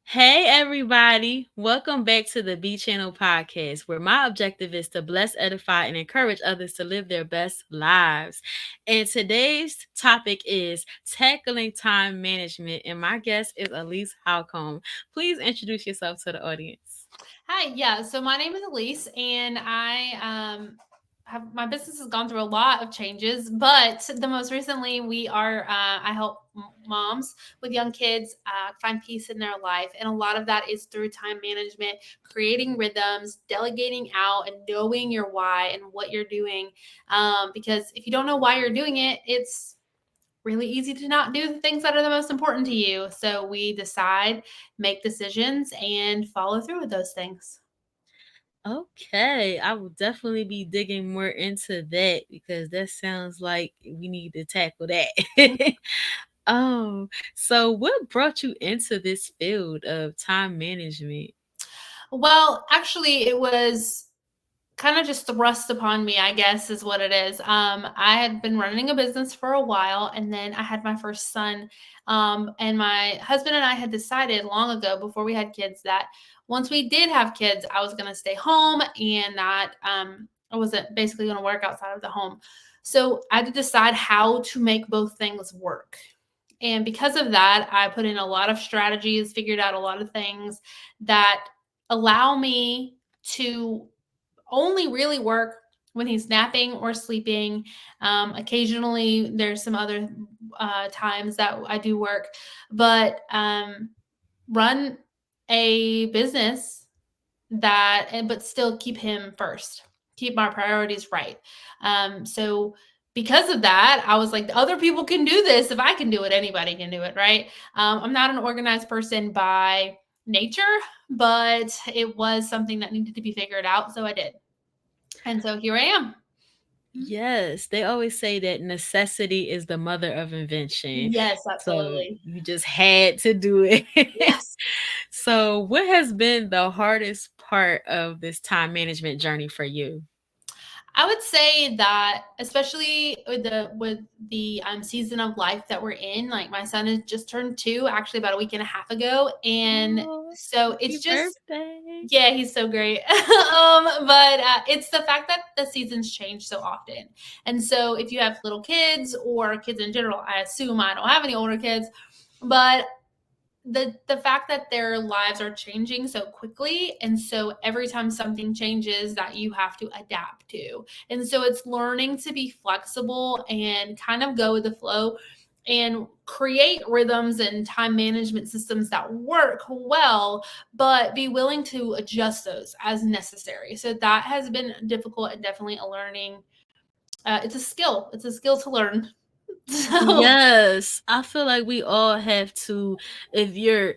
Hey everybody, welcome back to the B Channel podcast, where my objective is to bless, edify, and encourage others to live their best lives. And today's topic is tackling time management, and my guest is Aliese Halcomb. Please introduce yourself to the audience. Hi, yeah. So my name is Elise, and I have my business has gone through a lot of changes, but the most recently we are I help moms with young kids find peace in their life, and a lot of that is through time management, creating rhythms, delegating out, and knowing your why and what you're doing. Because if you don't know why you're doing it, it's really easy to not do the things that are the most important to you. So we decide, make decisions, and follow through with those things. Okay, I will definitely be digging more into that because that sounds like we need to tackle that. Oh, so what brought you into this field of time management? Well, actually, it was kind of just thrust upon me, I guess, is what it is. I had been running a business for a while, and then I had my first son. And my husband and I had decided long ago, before we had kids, that once we did have kids, I was going to stay home and not, I wasn't basically going to work outside of the home. So I had to decide how to make both things work. And because of that, I put in a lot of strategies, figured out a lot of things that allow me to only really work when he's napping or sleeping. Occasionally, there's some other times that I do work, but run a business but still keep him first, keep my priorities right. So because of that, I was like, other people can do this. If I can do it, anybody can do it, right? I'm not an organized person by nature, but it was something that needed to be figured out. So I did. And so here I am. Mhm. Yes, they always say that necessity is the mother of invention. Yes, So absolutely. you just had to do it. Yes. So, what has been the hardest part of this time management journey for you? I would say that, especially with the season of life that we're in, like my son has just turned 2, actually about a week and a half ago, and Oh, so happy it's just birthday. yeah, he's so great. But it's the fact that the seasons change so often, and so if you have little kids or kids in general, I assume I don't have any older kids, but the fact that their lives are changing so quickly, and so every time something changes that you have to adapt to, and so it's learning to be flexible and kind of go with the flow and create rhythms and time management systems that work well, but be willing to adjust those as necessary. So that has been difficult and definitely a learning. It's a skill to learn. So Yes, I feel like we all have to, if you're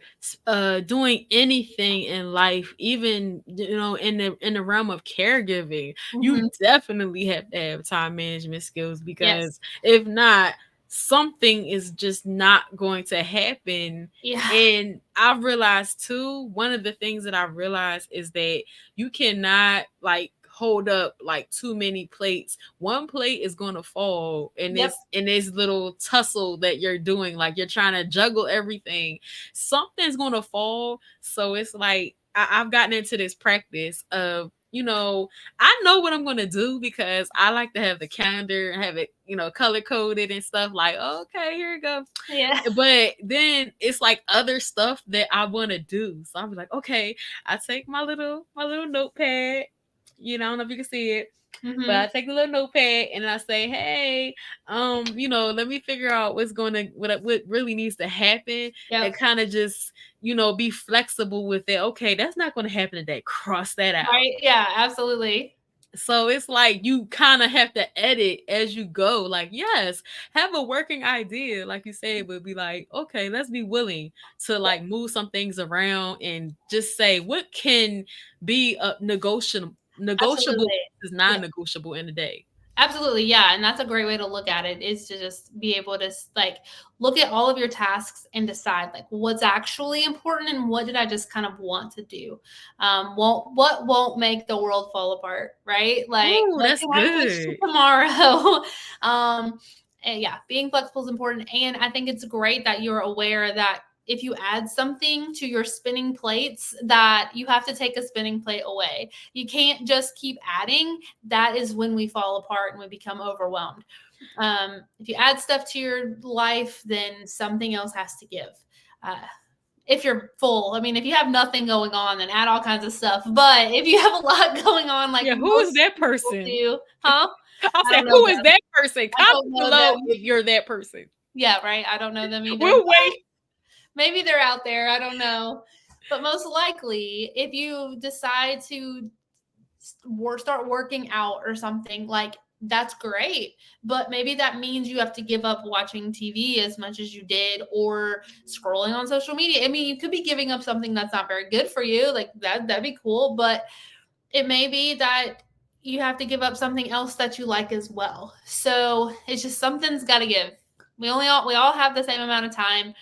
doing anything in life, even in the realm of caregiving, you mhm. definitely have to have time management skills Yes. because if not, something is just not going to happen. Yeah. And I've realized too, one of the things that I realized is that you cannot like hold up like too many plates. One plate is going to fall Yep. in this little tussle that you're doing, like you're trying to juggle everything. Something's going to fall. So it's like I've gotten into this practice of, I know what I'm going to do because I like to have the calendar, have it, color coded and stuff, like, okay, here we go. Yeah. But then it's like other stuff that I want to do. So I'll be like, okay, I take my little notepad. I don't know if you can see it, but I Mhm. take the little notepad and I say, hey, let me figure out what really needs to happen, and Yep. kind of just, be flexible with it. Okay, that's not gonna happen today. Cross that out. Right? Yeah, absolutely. So it's like you kind of have to edit as you go. Like, yes, have a working idea, like you said, but be like, okay, let's be willing to Yeah, like move some things around and just say what can be a negotiable absolutely. is Yeah. non-negotiable in the day. Absolutely, yeah, and that's a great way to look at it, is to just be able to like look at all of your tasks and decide like what's actually important and what did I just kind of want to do. What won't make the world fall apart, right? Like Oh, what that's can I switch to good. tomorrow? um, and yeah, being flexible is important, and I think it's great that you're aware that if you add something to your spinning plates, that you have to take a spinning plate away. You can't just keep adding. That is when we fall apart and we become overwhelmed. If you add stuff to your life, then something else has to give. Uh, if you're full, I mean, if you have nothing going on, then add all kinds of stuff. But if you have a lot going on, like Yeah, who is most that people person? do, huh? I I said, don't know who is them. that person? I Comment don't know below them. if you're that person. Yeah, right. I don't know them either. We'll wait. Maybe they're out there. I don't know. But most likely, if you decide to start working out or something, like that's great. But maybe that means you have to give up watching TV as much as you did, or scrolling on social media. I mean, you could be giving up something that's not very good for you. Like that'd be cool. But it may be that you have to give up something else that you like as well. So it's just something's got to give. We all have the same amount of time,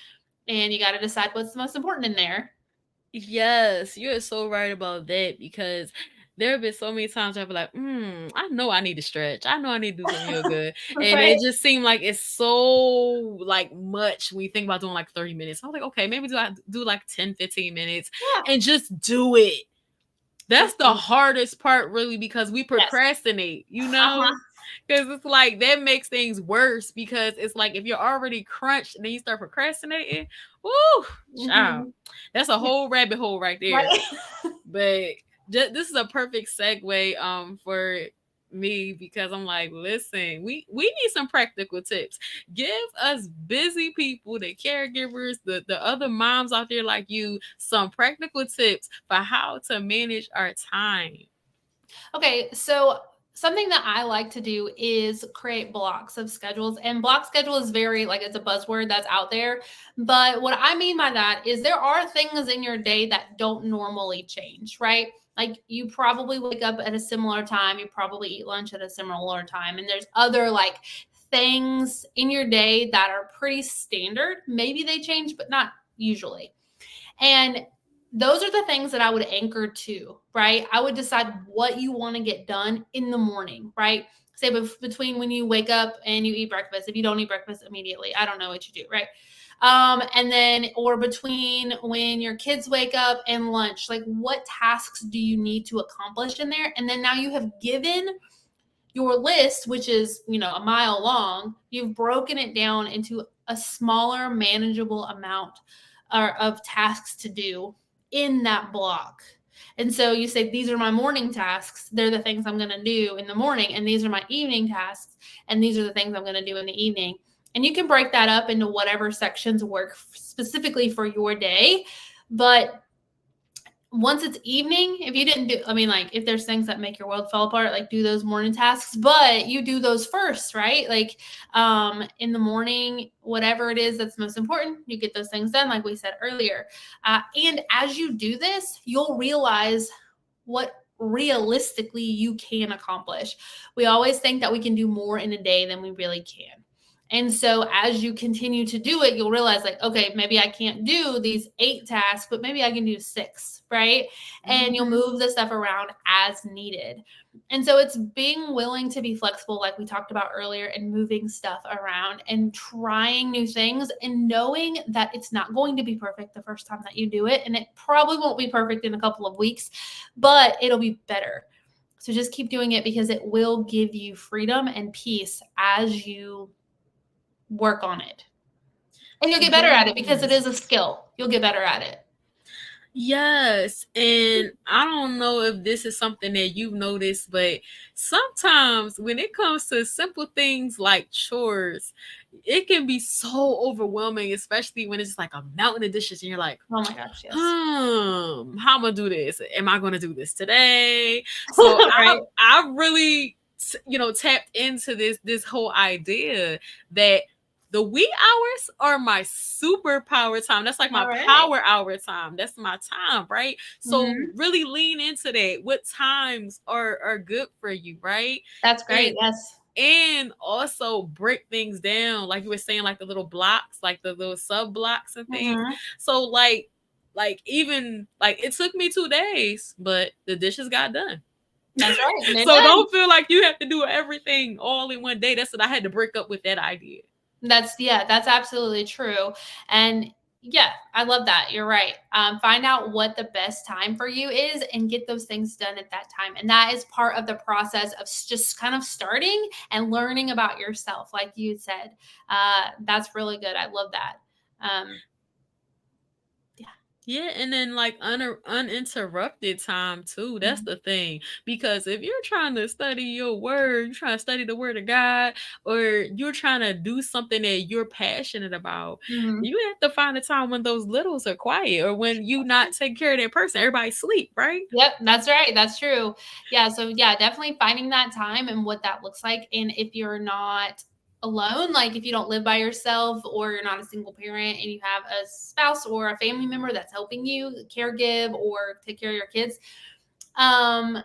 and you got to decide what's the most important in there. Yes, you're so right about that because there have been so many times where I've been like, I know I need to stretch. I know I need to do some yoga. And Right? it just seemed like it's so like much when you think about doing like 30 minutes. I was like, okay, maybe I do like 10, 15 minutes Yeah. and just do it. That's Just the hardest part, really, because we yes. procrastinate, Uh-huh. because it's like that makes things worse. Because it's like if you're already crunched and then you start procrastinating, woo, child, Mm-hmm. that's a whole rabbit hole right there. Right. But this is a perfect segue for me because I'm like, listen, we need some practical tips. Give us busy people, the caregivers, the other moms out there like you, some practical tips for how to manage our time. Okay, so something that I like to do is create blocks of schedules. And block schedule is very, like, it's a buzzword that's out there. But what I mean by that is there are things in your day that don't normally change, right? Like you probably wake up at a similar time, you probably eat lunch at a similar time, and there's other like things in your day that are pretty standard. Maybe they change, but not usually. And those are the things that I would anchor to, right? I would decide what you want to get done in the morning, right? Say between when you wake up and you eat breakfast. If you don't eat breakfast immediately, I don't know what you do, right? And then, or between when your kids wake up and lunch, like what tasks do you need to accomplish in there? And then now you have given your list, which is, a mile long, you've broken it down into a smaller, manageable amount of tasks to do in that block. And so you say, these are my morning tasks. They're the things I'm going to do in the morning. And these are my evening tasks. And these are the things I'm going to do in the evening. And you can break that up into whatever sections work specifically for your day. But once it's evening, if you didn't do, I mean, like if there's things that make your world fall apart, like do those morning tasks, but you do those first, right? Like in the morning, whatever it is that's most important, you get those things done, like we said earlier. And as you do this, you'll realize what realistically you can accomplish. We always think that we can do more in a day than we really can. And so as you continue to do it, you'll realize like, okay, maybe I can't do these 8 tasks, but maybe I can do 6, right? And you'll move the stuff around as needed. And so it's being willing to be flexible, like we talked about earlier, and moving stuff around and trying new things and knowing that it's not going to be perfect the first time that you do it. And it probably won't be perfect in a couple of weeks, but it'll be better. So just keep doing it because it will give you freedom and peace as you work on it. And you'll get better at it because it is a skill. You'll get better at it. Yes, and I don't know if this is something that you've noticed, but sometimes when it comes to simple things like chores, it can be so overwhelming, especially when it's like a mountain of dishes and you're like, Oh my gosh, yes. how am I gonna do this? Am I gonna do this today? So Right. I really tapped into this whole idea that the wee hours are my superpower time. That's like my All right. power hour time. That's my time, right? So Mhm. really lean into that. What times are good for you, right? That's great. And Yes. and also break things down, like you were saying, like the little blocks, like the little sub blocks and things. Mhm. So even like it took me 2 days, but the dishes got done. That's right. They're So done. don't feel like you have to do everything all in one day. That's what I had to break up with that idea. That's absolutely true. And Yeah, I love that. You're right. Find out what the best time for you is and get those things done at that time. And that is part of the process of just kind of starting and learning about yourself, like you said. That's really good. I love that. Um, yeah. Yeah, and then like uninterrupted time too. That's Mhm. the thing. Because if you're trying to study your word, you're trying to study the word of God, or you're trying to do something that you're passionate about, Mhm. you have to find a time when those littles are quiet or when you not take care of that person. Everybody sleep, right? Yep, that's right. That's true. Yeah, so yeah, definitely finding that time and what that looks like. And if you're not alone, like if you don't live by yourself or you're not a single parent and you have a spouse or a family member that's helping you caregive or take care of your kids, um,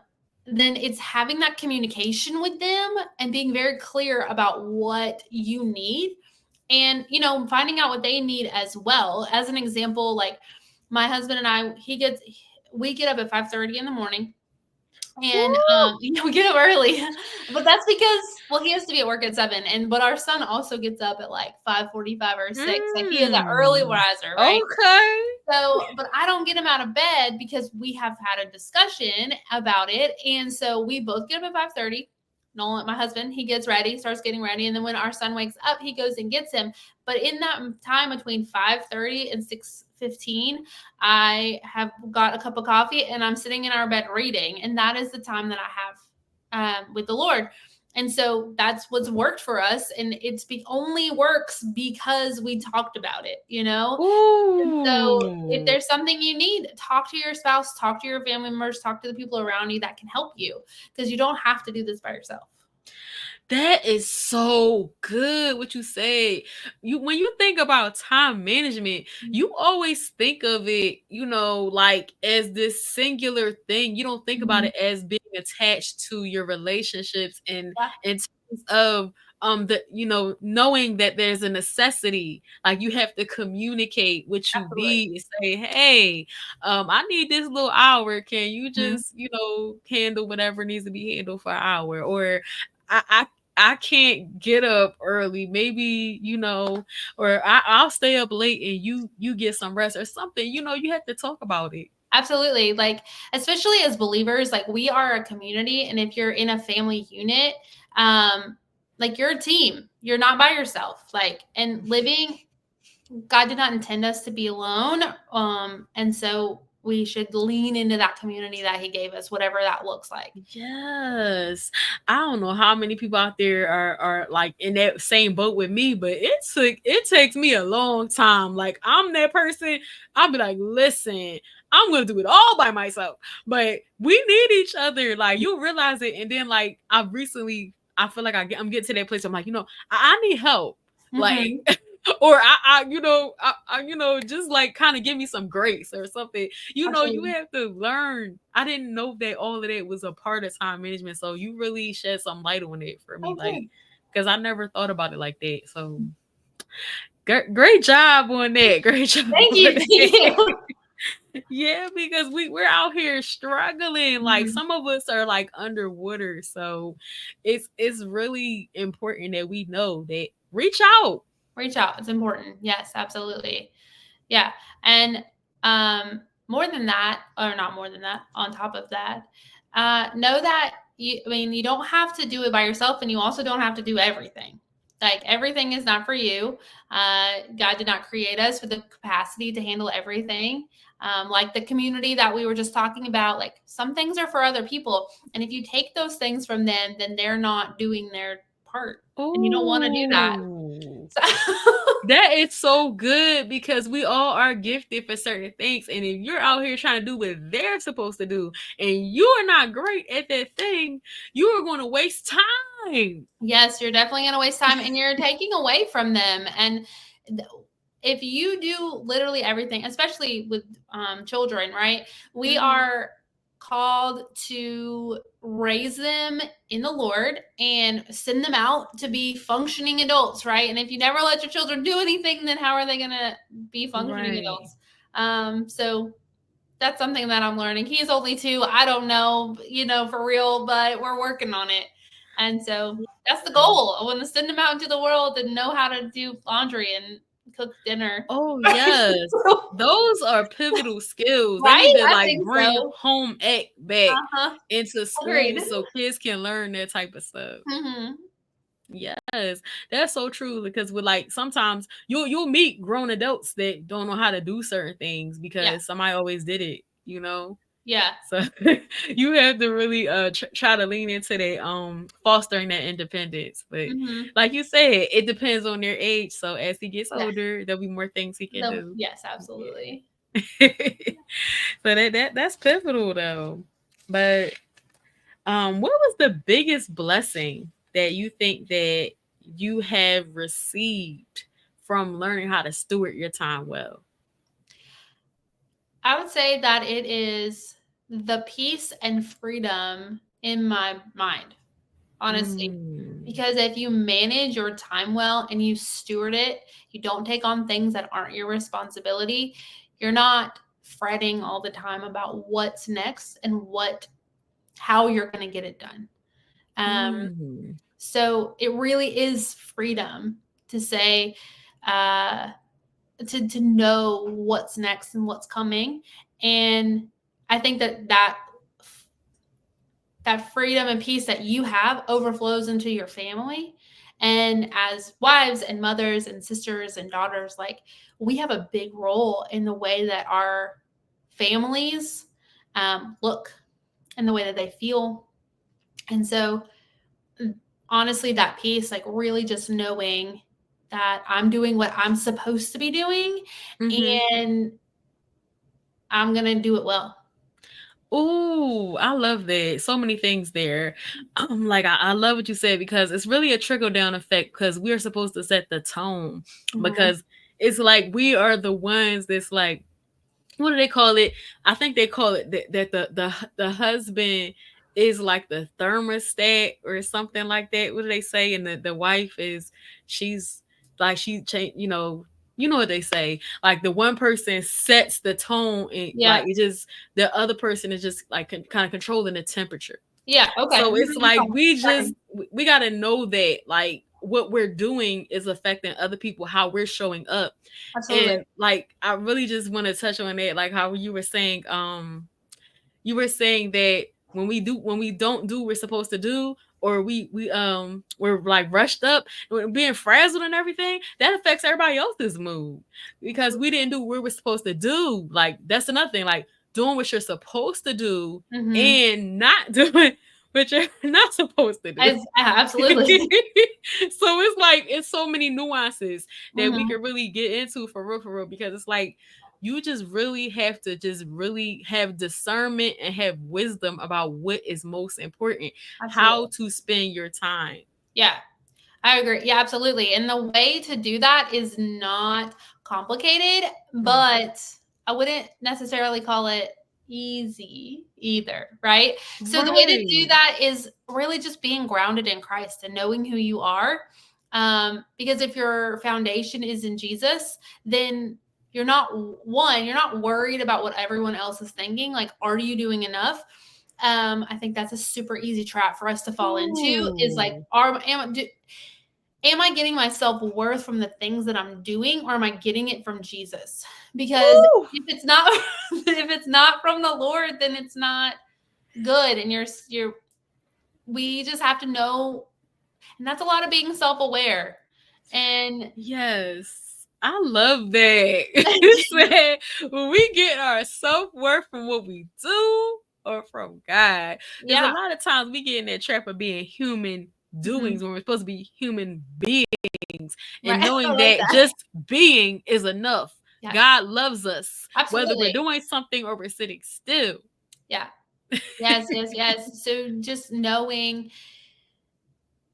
then it's having that communication with them and being very clear about what you need and finding out what they need as well. As an example, like my husband and I, we get up at 5:30 in the morning, and Woo! we get up early. But that's because, well, he has to be at work at 7, and but our son also gets up at like 5:45 or 6. Like he is an early Mm. riser, right? Okay. So, but I don't get him out of bed because we have had a discussion about it. And so we both get up at 5:30. Nolan, my husband, he gets ready, starts getting ready. And then when our son wakes up, he goes and gets him. But in that time between 5:30 and 6:15, I have got a cup of coffee and I'm sitting in our bed reading. And that is the time that I have with the Lord. And so that's what's worked for us. And only works because we talked about it. And so if Ooh. there's something you need, talk to your spouse, talk to your family members, talk to the people around you that can help you because you don't have to do this by yourself. That is so good what you say. You when you think about time management, Mhm. you always think of it, like as this singular thing. You don't think about Mhm. it as being attached to your relationships and Yeah, in terms of knowing that there's a necessity. Like you have to communicate what you absolutely. need and say, hey, I need this little hour. Can you Mhm. just, handle whatever needs to be handled for an hour? Or I can't get up early. Maybe, or I'll stay up late and you get some rest or something. You have to talk about it. Absolutely. Like, especially as believers, like we are a community. And if you're in a family unit, like you're a team, you're not by yourself. Like, and living, God did not intend us to be alone. And so we should lean into that community that He gave us, whatever that looks like. Yes. I don't know how many people out there are like in that same boat with me, but it takes me a long time. Like I'm that person, I'll be like, listen, I'm gonna do it all by myself. But we need each other. Like you realize it, and then like I feel like I'm getting to that place. I'm like, I need help. Like Hmm. or just like kind of give me some grace or something. You Absolutely. have to learn. I didn't know that all of that was a part of time management. So you really shed some light on it for me, Oh, like, good. because I never thought about it like that. So great job on that. Great job Thank on you. Thank that. you. Yeah, because we're out here struggling. Like Mhm. some of us are like underwater. So it's really important that we know that reach out. Reach out. It's important. Yes, absolutely. Yeah. And more than that, or not more than that, on top of that, know that you don't have to do it by yourself and you also don't have to do everything. Like everything is not for you. God did not create us with the capacity to handle everything. Like the community that we were just talking about, like some things are for other people. And if you take those things from them, then they're not doing their part. And you don't want to do that. Oh. So That is so good because we all are gifted for certain things. And if you're out here trying to do what they're supposed to do and you are not great at that thing, you are going to waste time. yes, you're definitely going to waste time and you're taking away from them. And th- if you do literally everything, especially with children, right? We Hmm. are called to raise them in the Lord and send them out to be functioning adults, right? And if you never let your children do anything, then how are they going to be functioning Right. adults? So that's something that I'm learning. He's only 2. I don't know, for real, but we're working on it. And so that's the Yes. goal. I want to send him out into the world and know how to do laundry and cook dinner. Oh, yes. Those are pivotal skills. They need Right? to I like think bring so. home ec back Uh-huh. into Agreed. school so kids can learn that type of stuff. Mhm. Yes, that's so true because with like sometimes you'll meet grown adults that don't know how to do certain things Yeah. because somebody always did it, you know? Yeah. So you have to really try to lean into that fostering that independence. But Mhm. like you said, it depends on their age. So as he gets Yes. older, there'll be more things he can do. Yes, Yeah. absolutely. So that's pivotal though. But what was the biggest blessing that you think that you have received from learning how to steward your time well? I would say that it is the peace and freedom in my mind, honestly. Mm. Because if you manage your time well and you steward it, you don't take on things that aren't your responsibility, you're not fretting all the time about what's next and how you're going to get it done. Um, Mm. so it really is freedom to say, uh, to know what's next and what's coming. And I think that freedom and peace that you have overflows into your family. And as wives and mothers and sisters and daughters, like, we have a big role in the way that our families look and the way that they feel. And so, honestly, that peace, like, really just knowing that I'm doing what I'm supposed to be doing, Mm-hmm. and I'm going to do it well. Ooh, I love that. So many things there. Like I love what you said because it's really a trickle down effect because we're supposed to set the tone Mhm. because it's like we are the ones that's like what do they call it? I think they call it that the husband is like the thermostat or something like that. What do they say? And the wife is she's like she change. You know what they say. Like the one person sets the tone, and Yeah. like it just the other person is just like kind of controlling the temperature. Yeah. Okay. So it's like we just Fine. we got to know that like what we're doing is affecting other people, how we're showing up. Absolutely. And like I really just want to touch on that, like how you were saying that when we don't do what we're supposed to do, or we're like rushed up and being frazzled and everything, that affects everybody else's mood because we didn't do what we were supposed to do. Like that's another thing, like doing what you're supposed to do Mhm. and not doing what you're not supposed to do. Absolutely. So it's like it's so many nuances that we Mhm. could really get into for real because it's like you just really have to just really have discernment and have wisdom about what is most important, how Absolutely. to spend your time. Yeah. I agree. Yeah, absolutely. And the way to do that is not complicated, Mm. but I wouldn't necessarily call it easy either, right? So the way to do Right. that is really just being grounded in Christ and knowing who you are. Because if your foundation is in Jesus, then you're not worried about what everyone else is thinking. Like, are you doing enough? I think that's a super easy trap for us to fall into. Is like, Ooh. am I getting my self-worth from the things that I'm doing, or am I getting it from Jesus? Because Ooh. if it's not if it's not from the Lord, then it's not good. And we just have to know, and that's a lot of being self-aware. And Yes. I love that. You said when we get our self worth from what we do or from God. Because a yeah. lot of times we get in that trap of being human Mhm. doings when we're supposed to be human beings Right. and I knowing like that that. just being is enough. Yes. God loves us, whether we're Absolutely. doing something or we're sitting still. Yeah. Yes, yes, yes. So just knowing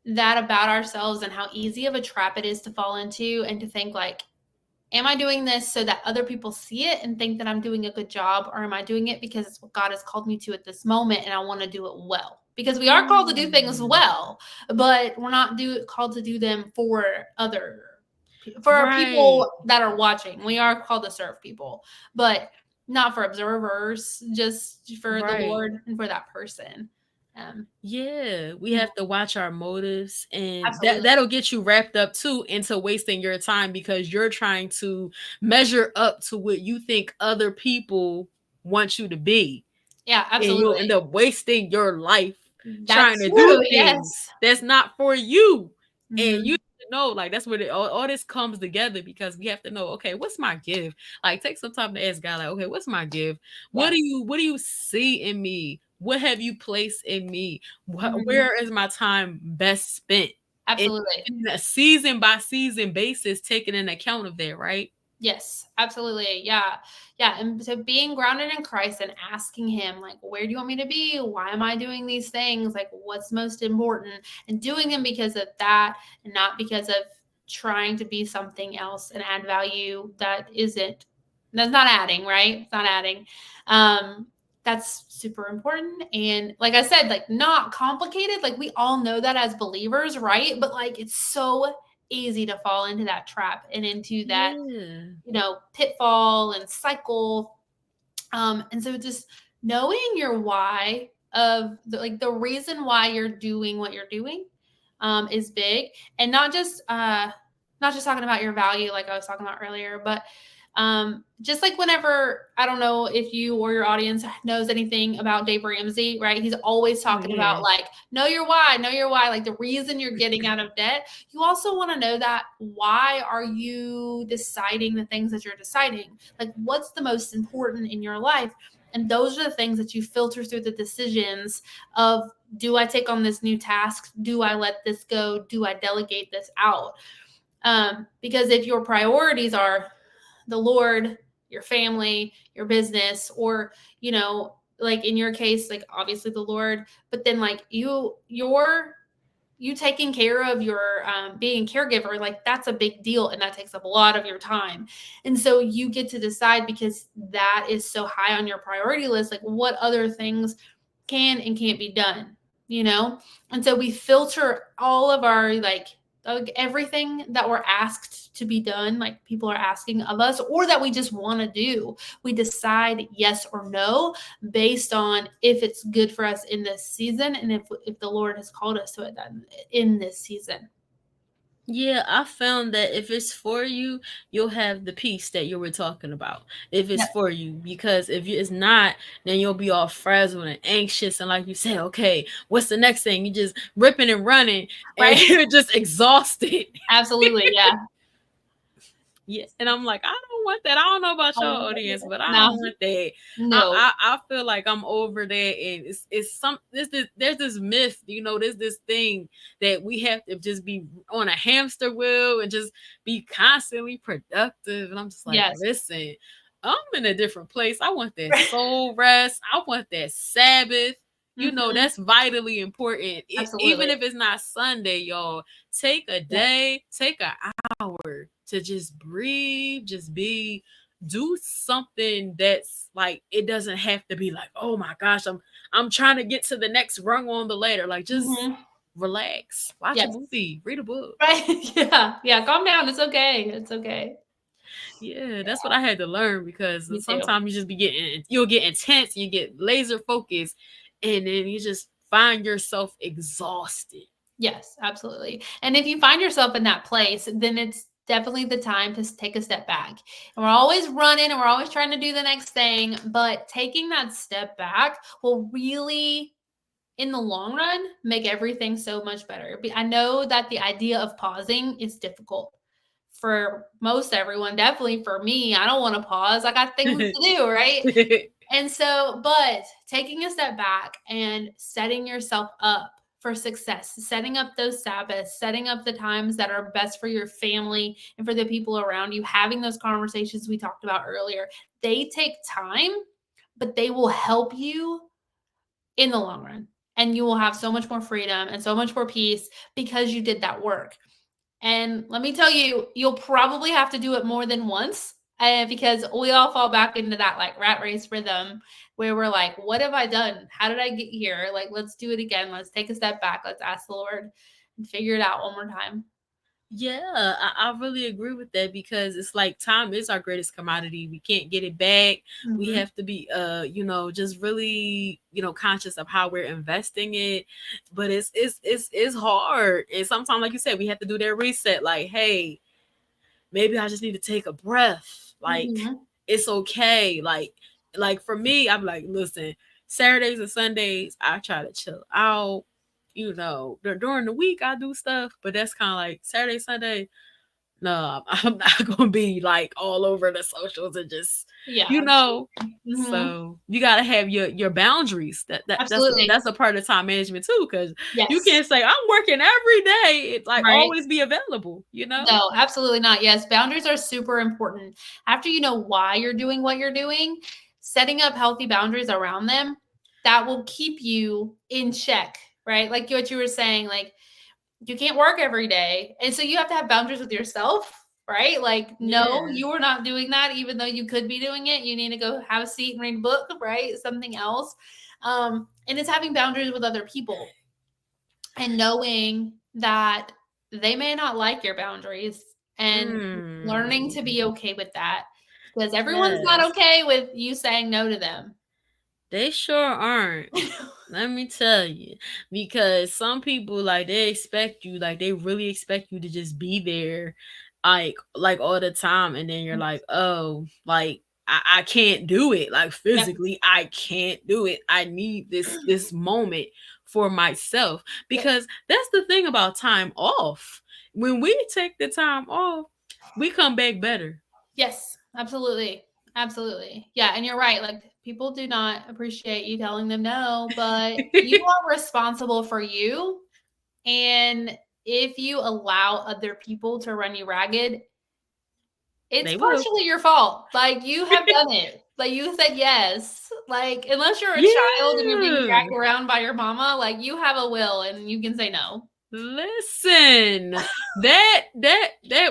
that about ourselves and how easy of a trap it is to fall into, and to think like, am I doing this so that other people see it and think that I'm doing a good job, or am I doing it because it's what God has called me to at this moment and I want to do it well? Because we are called to do things Mm. well, but we're not called to do them for Right. people that are watching. We are called to serve people, but not for observers, just for the Right. Lord and for that person. Yeah, we Mhm. have to watch our motives, and Absolutely. that'll get you wrapped up too into wasting your time because you're trying to measure up to what you think other people want you to be, Yeah, and you'll end absolutely. up wasting your life trying That's to do true. things Yes. that's not for you. And you Mhm. know, like that's where all this comes together because we have to know, okay, what's my gift? Like, take some time to ask God, like, okay, what's my gift? Yes. What do you see in me? What have you placed in me? Mhm. Where is my time best spent? And Absolutely. in a season by season basis, taking an account of that, right? Yes, absolutely. Yeah. Yeah. And so being grounded in Christ and asking Him, like, where do you want me to be? Why am I doing these things? Like, what's most important? And doing them because of that and not because of trying to be something else and add value that's not adding, right? It's not adding. Um, that's super important. And like I said, like, not complicated. Like, we all know that as believers, right? But like, it's so easy to fall into that trap and into that, Yeah. pitfall and cycle. And so just knowing your why of the reason why you're doing what you're doing is big, and not just talking about your value like I was talking about earlier, but just like whenever, I don't know if you or your audience knows anything about Dave Ramsey, right? He's always Oh talking about yeah. like know your why, like the reason you're getting out of debt. You also want to know that why are you deciding the things that you're deciding? Like, what's the most important in your life? And those are the things that you filter through the decisions of, do I take on this new task? Do I let this go? Do I delegate this out? Because if your priorities are the Lord, your family, your business, or, like in your case, like obviously the Lord, but then like you taking care of your being a caregiver, like that's a big deal and that takes up a lot of your time. And so you get to decide, because that is so high on your priority list, like what other things can and can't be done, you know? And so we filter all of our like everything that we're asked to be done, like people are asking of us, or that we just want to do. We decide yes or no based on if it's good for us in this season, and if the Lord has called us to it in this season. Yeah, I found that if it's for you, you'll have the peace that you were talking about. If it's Yes. for you, because if it's not, then you'll be all frazzled and anxious. And like you said, okay, what's the next thing? You just ripping and running, and Right. you're just exhausted. Absolutely. Yeah. Yeah, and I'm like, I don't want that. I don't know about your Oh, audience, but I no. don't want that. No. I feel like I'm over that, and it's some there's this myth, there's this thing that we have to just be on a hamster wheel and just be constantly productive, and I'm just like, Yes. listen, I'm in a different place. I want that soul rest. I want that Sabbath. Hmm. That's vitally important. Even Absolutely. if it's not Sunday, y'all, take a Yes. day, take a hour to just breathe, just be, do something that's like, it doesn't have to be like, oh my gosh, I'm trying to get to the next rung on the ladder. Like, just Hmm. relax, watch a Yes. movie, read a book. Right. Yeah. Yeah. Calm down. It's okay. It's okay. Yeah, that's what I had to learn because Me too. sometimes you'll get intense, you get laser focused, and then you just find yourself exhausted. Yes, absolutely. And if you find yourself in that place, then it's definitely the time to take a step back. And we're always running and we're always trying to do the next thing, but taking that step back will really, in the long run, make everything so much better. I know that the idea of pausing is difficult for most everyone. Definitely for me, I don't want to pause. I got things to do, right? And so, but taking a step back and setting yourself up for success, setting up those Sabbaths, setting up the times that are best for your family and for the people around you, having those conversations we talked about earlier, they take time, but they will help you in the long run. And you will have so much more freedom and so much more peace because you did that work. And let me tell you, you'll probably have to do it more than once, because we all fall back into that like rat race rhythm where we're like, what have I done? How did I get here? Like, let's do it again. Let's take a step back. Let's ask the Lord and figure it out one more time. Yeah, I really agree with that because it's like time is our greatest commodity. We can't get it back. We Mhm. have to be just really, conscious of how we're investing it. But it's hard. And sometimes, like you said, we have to do that reset. Like, hey, maybe I just need to take a breath. Like, Mhm. it's okay. Like for me, I'm like, listen, Saturdays and Sundays, I try to chill out. During the week I do stuff, but that's kind of like Saturday, Sunday. No, I'm not gonna be like all over the socials and just, Yeah, you know. absolutely. Mhm. So you gotta have your boundaries. Absolutely. That's a part of time management too, because you Yes. can't say I'm working every day. It's like Right. always be available. You know. No, absolutely not. Yes, boundaries are super important. After you know why you're doing what you're doing, setting up healthy boundaries around them, that will keep you in check, right? Like what you were saying, like you can't work every day. And so you have to have boundaries with yourself, right? Like, no, Yeah. you are not doing that, even though you could be doing it. You need to go have a seat and read a book, right? Something else. And it's having boundaries with other people and knowing that they may not like your boundaries and learning to Mm. be okay with that because everyone's not Yes. okay with you saying no to them. They sure aren't. Let me tell you, because some people like they expect you, like they really expect you to just be there, like all the time, and then you're like, oh, like I can't do it, like Yep. physically, I can't do it. I need this moment for myself Yep. because that's the thing about time off. When we take the time off, we come back better. Yes, absolutely. Absolutely. Yeah, and you're right. Like people do not appreciate you telling them no, but you are responsible for you. And if you allow other people to run you ragged, it's They will. partially your fault. Like, you have done it. Like, you said yes. Like, unless you're a child and you're being Yeah. dragged around by your mama, like, you have a will and you can say no. Listen, that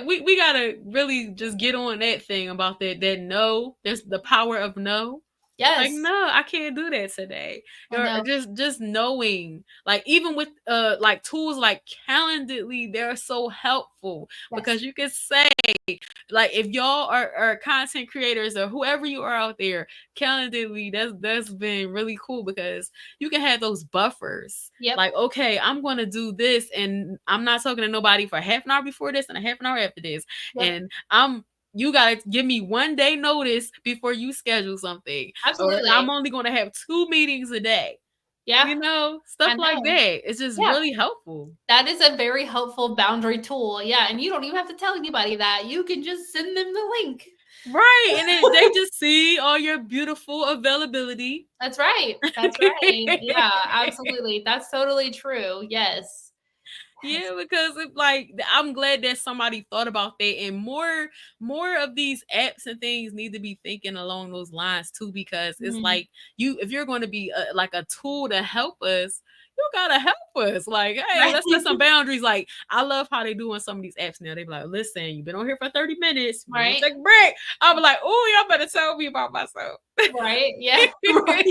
we gotta really just get on that thing about that no. There's the power of no. Like, Yes, no, I can't do that today. I Or know. just knowing, like even with like tools like Calendly, they're so helpful Yes. because you can say, like if y'all are content creators or whoever you are out there, Calendly, that's been really cool because you can have those buffers. Yep. Like, okay, I'm gonna do this and I'm not talking to nobody for half an hour before this and a half an hour after this. Yep. And you gotta give me 1 day notice before you schedule something. Or I'm Absolutely. only gonna have 2 meetings a day. Yeah, Stuff I like know. that. It's just Yeah. really helpful. That is a very helpful boundary tool. Yeah, and you don't even have to tell anybody that. You can just send them the link. Right. And then they just see all your beautiful availability. That's right. That's right. Yeah, absolutely. That's totally true. Yes. Yes. Yeah, because I'm glad that somebody thought about that, and more of these apps and things need to be thinking along those lines too. Because it's Mhm. like if you're going to be like a tool to help us, you gotta help us. Like, hey, Right. let's set some boundaries. Like, I love how they do on some of these apps now. They be like, listen, you've been on here for 30 minutes. You want Right. to take a break? I'll be like, oh, y'all better tell me about myself. Right. Yeah. Right.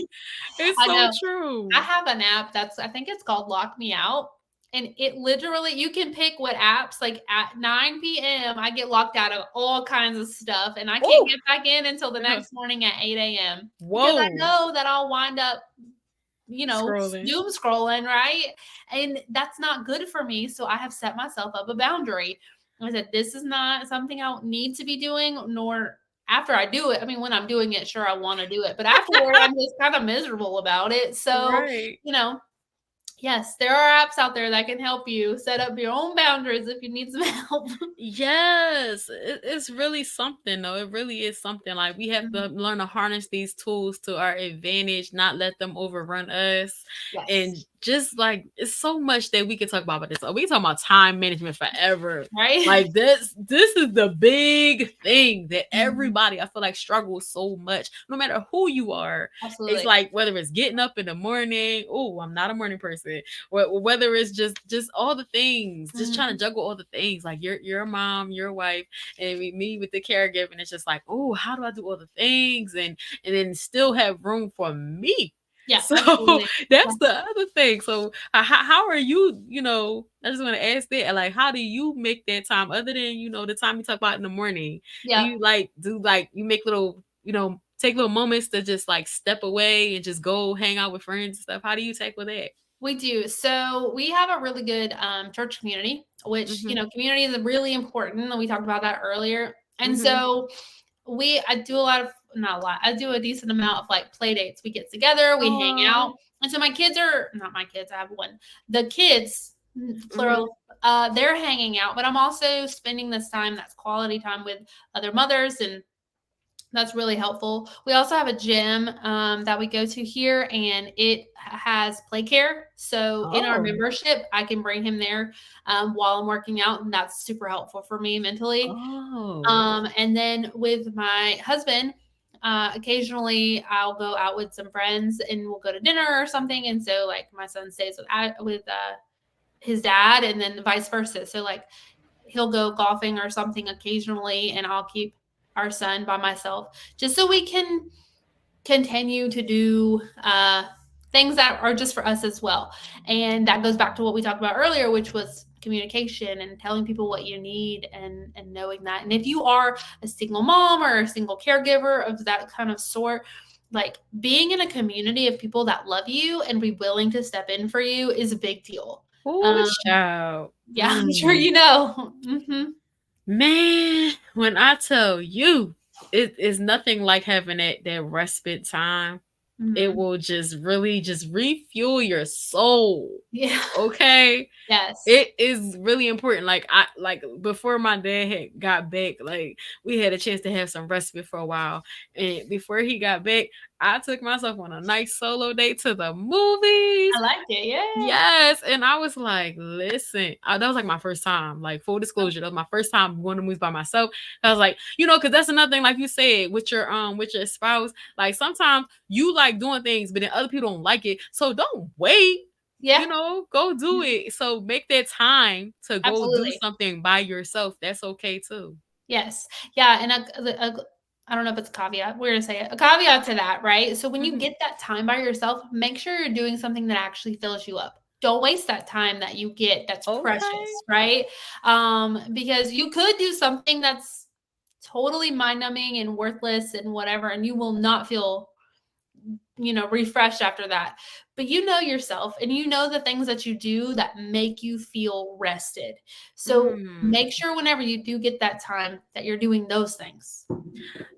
It's I so know. I true. have an app that's I think it's called Lock Me Out. And it literally you can pick what apps like at 9 p.m. I get locked out of all kinds of stuff and I can't Oh, get back in until the next morning at 8 a.m. because I whoa, know that I'll wind up, scrolling. doom scrolling, right? And that's not good for me. So I have set myself up a boundary. I said, this is not something I need to be doing, nor after I do it. I mean, when I'm doing it, sure, I want to do it, but afterward, I'm just kind of miserable about it. So, Right. you know, yes, there are apps out there that can help you set up your own boundaries if you need some help. Yes, it's really something though. It really is something. Like we have to Mhm. learn to harness these tools to our advantage, not let them overrun us. Yes. And just like it's so much that we can talk about this. We can talk about time management forever. Right? Like this is the big thing that Mhm. everybody I feel like struggles so much, no matter who you are. It's Absolutely. like whether it's getting up in the morning. Oh, I'm not a morning person. Whether it's just all the things, just trying to Mhm. juggle all the things, like your mom, your wife, and me with the caregiving. It's just like, oh, how do I do all the things and then still have room for me? Yeah, So absolutely. Yeah. that's the other thing. So how are you, I just want to ask that, like, how do you make that time other than, the time you talk about in the morning? Do Yeah. you you make little, take little moments to just like step away and just go hang out with friends and stuff? How do you tackle that? We do. So we have a really good church community, which, Mhm. community is really important. And we talked about that earlier. And Mhm. so I do a lot of, not a lot, I do a decent amount of like play dates. We get together, we hang out. Oh. And so my kids are, not my kids, I have one. The kids, Mhm. plural, they're hanging out, but I'm also spending this time that's quality time with other mothers, and that's really helpful. We also have a gym that we go to here, and it has play care. So in our Oh. membership, I can bring him there while I'm working out, and that's super helpful for me mentally. Oh. And then with my husband, occasionally I'll go out with some friends and we'll go to dinner or something. And so like my son stays with his dad, and then vice versa. So like he'll go golfing or something occasionally, and I'll keep our son by myself just so we can continue to do things that are just for us as well. And that goes back to what we talked about earlier, which was communication and telling people what you need, and knowing that. And if you are a single mom or a single caregiver of that kind of sort, like being in a community of people that love you and be willing to step in for you is a big deal. Oh, Um, child. yeah, I'm sure Mm. you know. Man, when I tell you, it is nothing like having that respite time. It Mhm. will just really just refuel your soul. Yeah. Okay? Yes. It is really important. Like I like before my dad had got back, like we had a chance to have some respite for a while. And before he got back, I took myself on a nice solo date to the movies. I like it, yeah. Yes, and I was like, "Listen," that was like my first time. Like full disclosure, that was my first time going to movies by myself. I was like, because that's another thing, like you said, with your spouse. Like sometimes you like doing things, but then other people don't like it. So don't wait. Yeah. Go do Mhm. it. So make that time to go do Absolutely. something by yourself. That's okay too. Yes. Yeah, and I don't know if it's a caveat. We're gonna say it. A caveat to that, right? So when you Mhm. get that time by yourself, make sure you're doing something that actually fills you up. Don't waste that time that you get that's Okay. precious, right? Because you could do something that's totally mind numbing and worthless and whatever, and you will not feel refreshed after that. But you know yourself, and you know the things that you do that make you feel rested. So Mm. make sure whenever you do get that time that you're doing those things.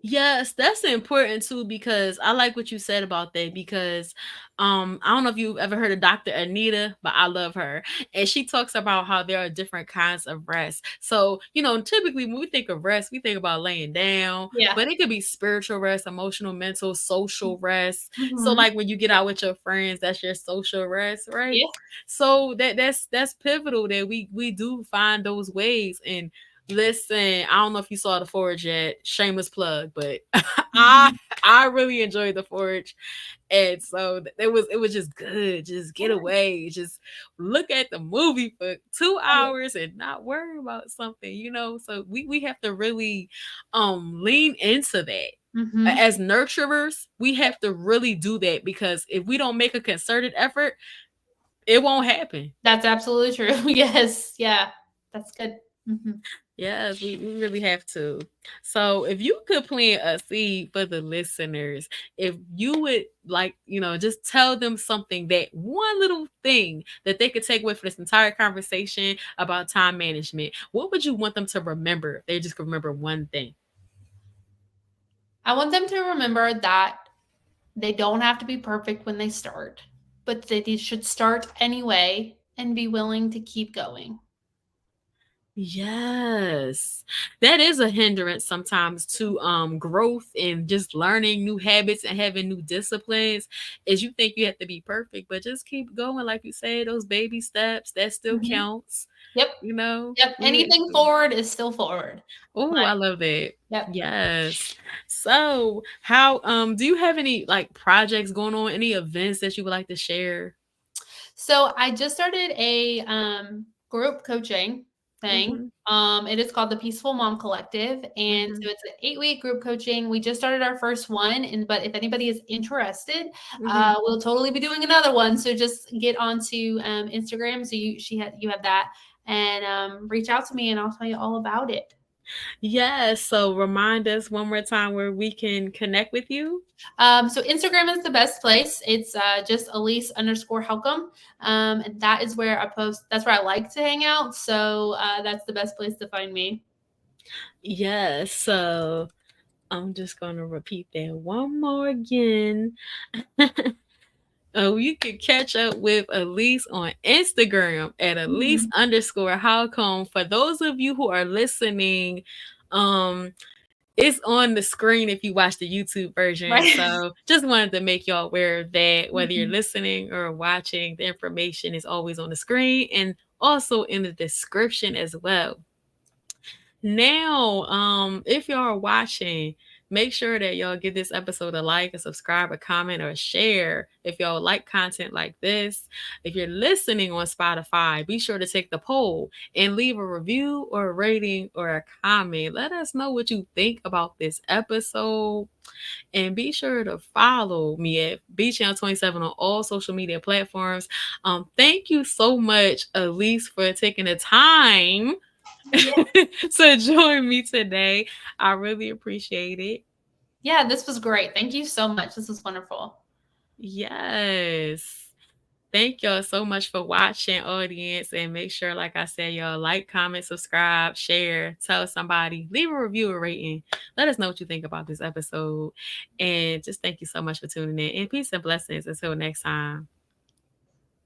Yes, that's important too because I like what you said about that because I don't know if you've ever heard of Dr. Anita, but I love her. And she talks about how there are different kinds of rest. So, typically when we think of rest, we think about laying down, Yeah. but it could be spiritual rest, emotional, mental, social rest. So Mhm. like when you get out with your friends, that's your social rest, right? Yeah. So that's pivotal that we do find those ways. And listen, I don't know if you saw the Forge yet. Shameless plug, but I Mhm. I really enjoyed the Forge, and so it was just good. Just get Yeah. away, just look at the movie for two Right. hours and not worry about something, So we have to really lean into that. Mhm. As nurturers, we have to really do that because if we don't make a concerted effort, it won't happen. That's absolutely true. Yes. Yeah. That's good. Mhm. Yes, we really have to. So, if you could plant a seed for the listeners, if you would like, just tell them something, that one little thing that they could take away for this entire conversation about time management, what would you want them to remember if they just could remember one thing? I want them to remember that they don't have to be perfect when they start, but they should start anyway and be willing to keep going. Yes. That is a hindrance sometimes to growth and just learning new habits and having new disciplines is you think you have to be perfect, but just keep going. Like you say, those baby steps, that still Mhm. counts. Yep. Yep. We have Anything to. forward is still forward. Oh, Like, I love that. yep. Yes. So how do you have any like projects going on, any events that you would like to share? So I just started a group coaching. thing. Mhm. It is called the Peaceful Mom Collective, and Mhm. so it's an 8-week group coaching. We just started our first one, and but if anybody is interested, Mhm. we'll totally be doing another one. So just get onto Instagram. So you have that, and reach out to me, and I'll tell you all about it. Yes. So remind us one more time where we can connect with you. So Instagram is the best place. It's just Aliese_Halcomb. And that is where I post. That's where I like to hang out. So that's the best place to find me. Yes. So I'm just gonna repeat that one more again. You can catch up with Elise on Instagram at Elise Mhm. underscore Halcomb. For those of you who are listening, um, it's on the screen if you watch the YouTube version. Right. So just wanted to make y'all aware that whether you're Mhm. listening or watching, the information is always on the screen and also in the description as well. Now, if y'all are watching, make sure that y'all give this episode a like, a subscribe, a comment, or a share if y'all like content like this. If you're listening on Spotify, be sure to take the poll and leave a review or a rating or a comment. Let us know what you think about this episode. And be sure to follow me at BChannel27 on all social media platforms. Thank you so much, Elise, for taking the time Yeah. to join me today. I really appreciate it. Yeah, this was great. Thank you so much. This was wonderful. Yes. Thank y'all so much for watching, audience. And make sure, like I said, y'all like, comment, subscribe, share, tell somebody, leave a review or rating. Let us know what you think about this episode. And just thank you so much for tuning in. And peace and blessings. Until next time.